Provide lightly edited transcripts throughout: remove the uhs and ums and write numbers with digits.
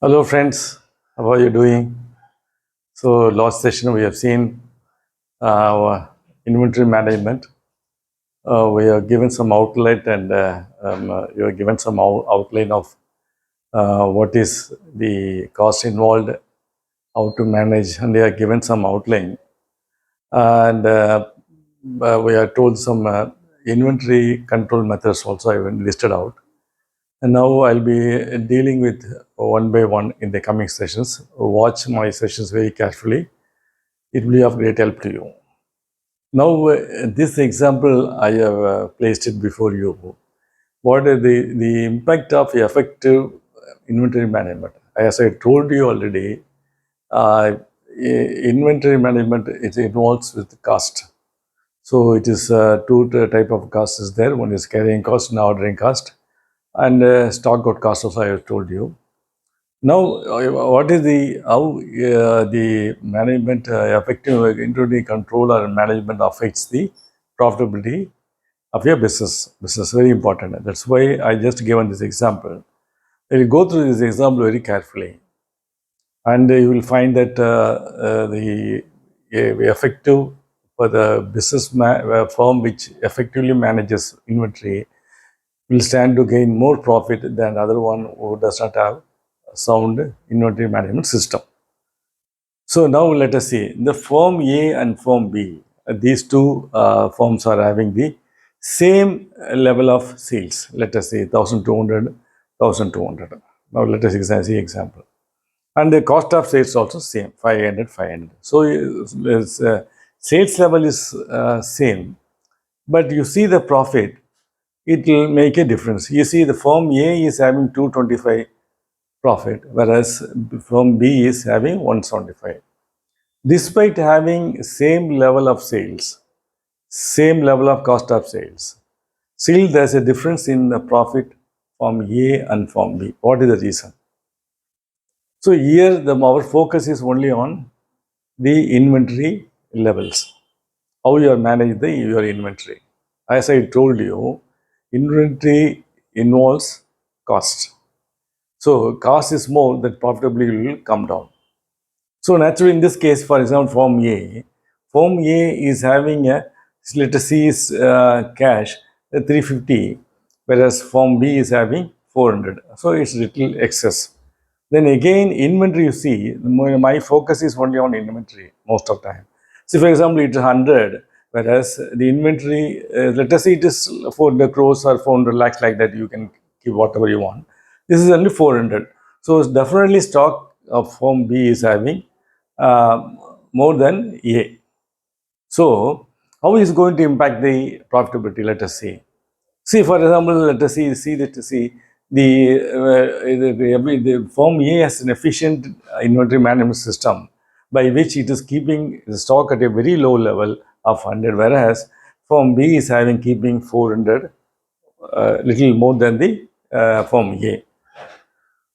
Hello, friends. How are you doing? So, last session we have seen inventory management. We are given some outline and you are given some outline of what is the cost involved, how to manage, and they are given some outline. And we are told some inventory control methods also I have listed out. And now I'll be dealing with one by one in the coming sessions. Watch my sessions very carefully. It will be of great help to you. Now, this example I have placed it before you. What is the impact of effective inventory management? As I told you already, inventory management it involves with cost. So it is two type of costs is there. One is carrying cost and ordering cost, and stock out cost also I have told you. Now, what is the how the management effective inventory control or management affects the profitability of your business? Business very important. That's why I just given this example. I will go through this example very carefully, and you will find that the effective for the business firm which effectively manages inventory will stand to gain more profit than other one who does not have a sound inventory management system. So now let us see the firm A and firm B. These two firms are having the same level of sales. Let us say 1,200, 1,200. Now let us see example. And the cost of sales also same 500, 500. So sales level is same, but you see the profit. It will make a difference. You see the firm A is having 225 profit, whereas firm B is having 175. Despite having same level of sales, same level of cost of sales, still there's a difference in the profit from A and from B. What is the reason? So here our focus is only on the inventory levels, how you are managing your inventory. As I told you, inventory involves cost. So cost is more, that profitability will come down. So naturally, in this case, for example, Form A is having a, let us see, is cash 350, whereas Form B is having 400. So it's little excess. Then again, inventory, you see, my focus is only on inventory most of the time. So for example, it is 100, whereas the inventory, let us say it is 400 crores or 400 lakhs, like that, you can keep whatever you want. This is only 400. So definitely stock of Form B is having more than A. So, how is going to impact the profitability? Let us see. See, for example, let us see the firm A has an efficient inventory management system by which it is keeping the stock at a very low level of 100, whereas firm B is having keeping 400, little more than the firm A.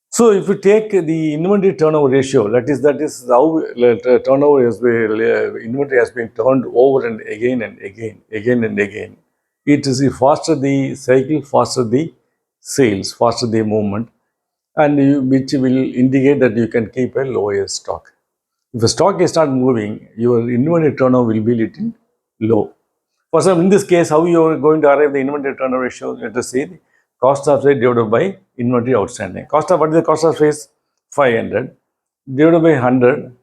So if you take the inventory turnover ratio, that is how turnover has been, inventory has been turned over and again and again, again and again. It is faster the cycle, faster the sales, faster the movement, and which will indicate that you can keep a lower stock. If the stock is not moving, your inventory turnover will be little low. For example, in this case, how you are going to arrive the inventory turnover ratio? Let us see the cost of sale divided by inventory outstanding. What is the cost of sales? 500 divided by 100,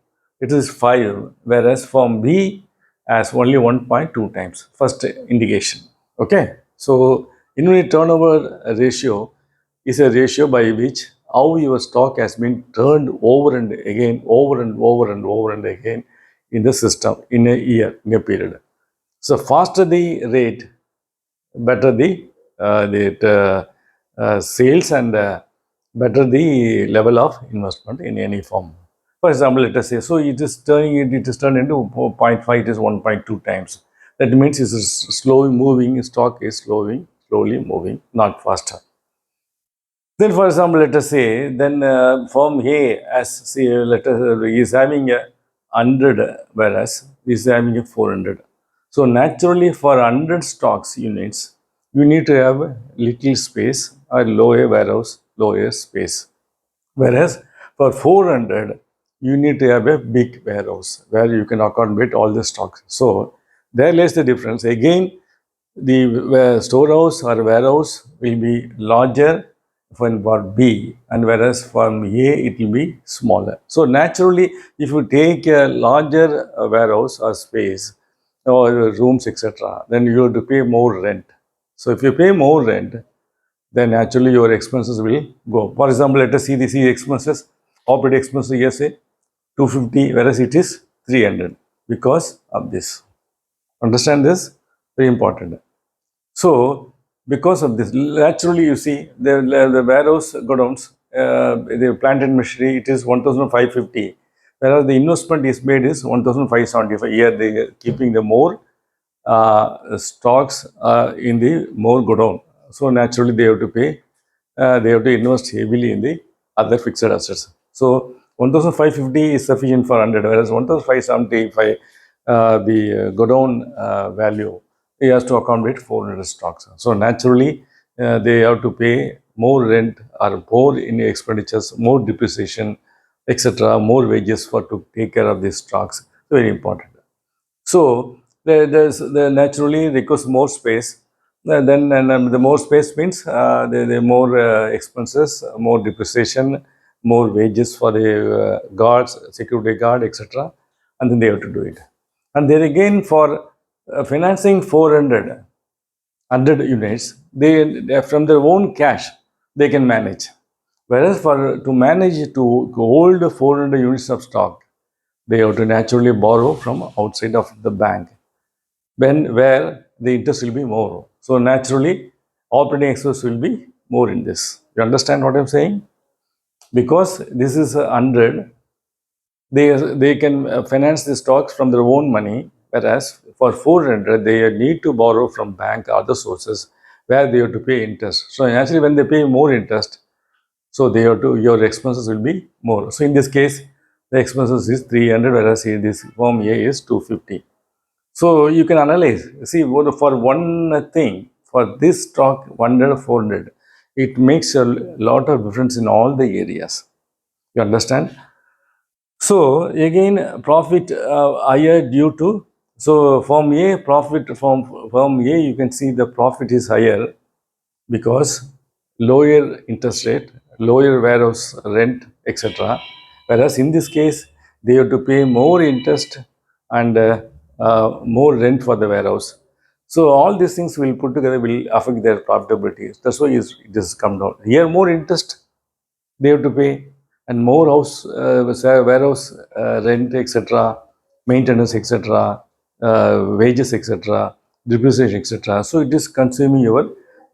it is 5, whereas form B has only 1.2 times. First indication. Okay, so inventory turnover ratio is a ratio by which how your stock has been turned over and again, over and over and over and again in the system in a year, in a period. So faster the rate, better the sales, and better the level of investment in any form. For example, let us say, so it is turned into 0.5, it is 1.2 times. That means it is slowly moving, stock is slowly moving, not faster. Then, for example, let us say, then firm A as see, let us is having a 100, whereas this is having a 400. So naturally, for 100 stocks units, you need to have little space or lower warehouse, lower space. Whereas For 400, you need to have a big warehouse where you can accommodate all the stocks. So there lies the difference. Again, the storehouse or warehouse will be larger for B, and whereas from A it will be smaller. So naturally, if you take a larger warehouse or space or rooms, etc., then you have to pay more rent. So if you pay more rent, then actually your expenses will go. For example, let us see the expenses, operating expenses here say 250, whereas it is 300 because of this. Understand this? Very important. So, because of this, naturally, you see the warehouse godowns, the plant and machinery, it is 1,550, whereas the investment is made is 1,575. Here they are keeping the more stocks in the more godown. So naturally, they have to pay. They have to invest heavily in the other fixed assets. So 1,550 is sufficient for 100, whereas 1,575, the godown value, he has to accommodate 400 stocks. So naturally, they have to pay more rent or more in expenditures, more depreciation, etc., more wages for to take care of these stocks. Very important. So there naturally requires more space. Then and the more space means the more expenses, more depreciation, more wages for the guards, security guard, etc. And then they have to do it. And there again for financing 400 units, they from their own cash they can manage. Whereas for to manage to hold 400 units of stock, they have to naturally borrow from outside of the bank, when where the interest will be more. So naturally, operating expense will be more in this. You understand what I'm saying? Because this is 100, they can finance the stocks from their own money, whereas for 400 they need to borrow from bank or other sources where they have to pay interest. So naturally, when they pay more interest, so they have to, your expenses will be more. So in this case, the expenses is 300, whereas in this form A is 250. So you can analyze. See, for one thing, for this stock 100, 400, it makes a lot of difference in all the areas. You understand? So again, profit higher due to, so from A, profit from A, you can see the profit is higher because lower interest rate, lower warehouse rent, etc. Whereas in this case, they have to pay more interest and more rent for the warehouse. So all these things will put together will affect their profitability. That's why it has come down. Here more interest they have to pay, and more house warehouse rent, etc., maintenance, etc., wages, etc., depreciation, etc. So it is consuming your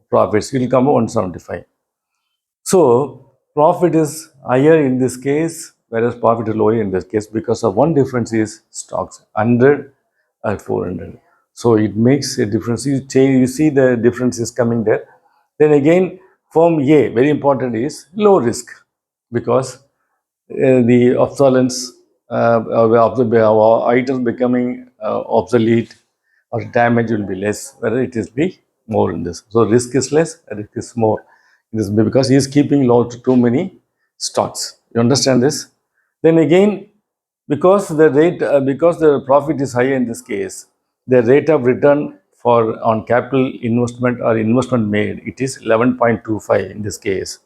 profits. It will come 175. So profit is higher in this case, whereas profit is lower in this case because of one difference is stocks 100 or 400. So it makes a difference. You see the difference is coming there. Then again, form A, very important, is low risk because the obsolescence of the items becoming obsolete or damage will be less, whether it is be more in this. So risk is less, risk is more. This because he is keeping too many stocks. You understand this? Then again, because the profit is higher in this case, the rate of return for on capital investment or investment made, it is 11.25 in this case,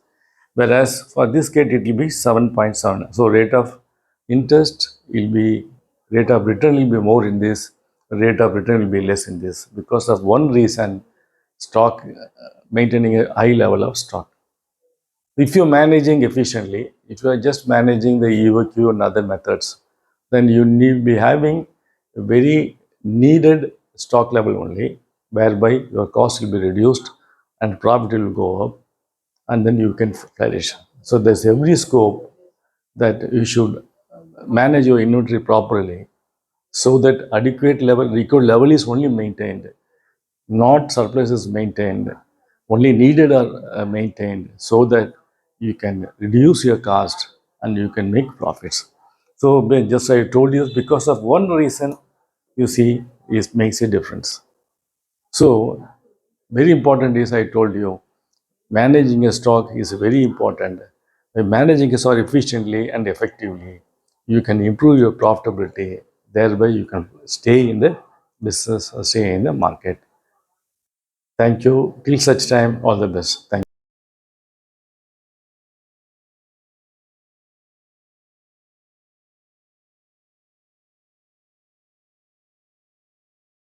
whereas for this case it will be 7.7. So rate of interest will be, rate of return will be more in this, rate of return will be less in this because of one reason, stock maintaining a high level of stock. If you're managing efficiently, if you are just managing the EOQ and other methods, then you need be having a very needed stock level only, whereby your cost will be reduced and profit will go up, and then you can flourish. So there's every scope that you should manage your inventory properly so that adequate level, record level is only maintained, not surplus is maintained, only needed are maintained so that you can reduce your cost and you can make profits. So just I told you, because of one reason, you see, it makes a difference. So very important is, I told you, managing a stock is very important. By managing a stock efficiently and effectively, you can improve your profitability. Thereby, you can stay in the business or stay in the market. Thank you. Till such time, all the best. Thank you.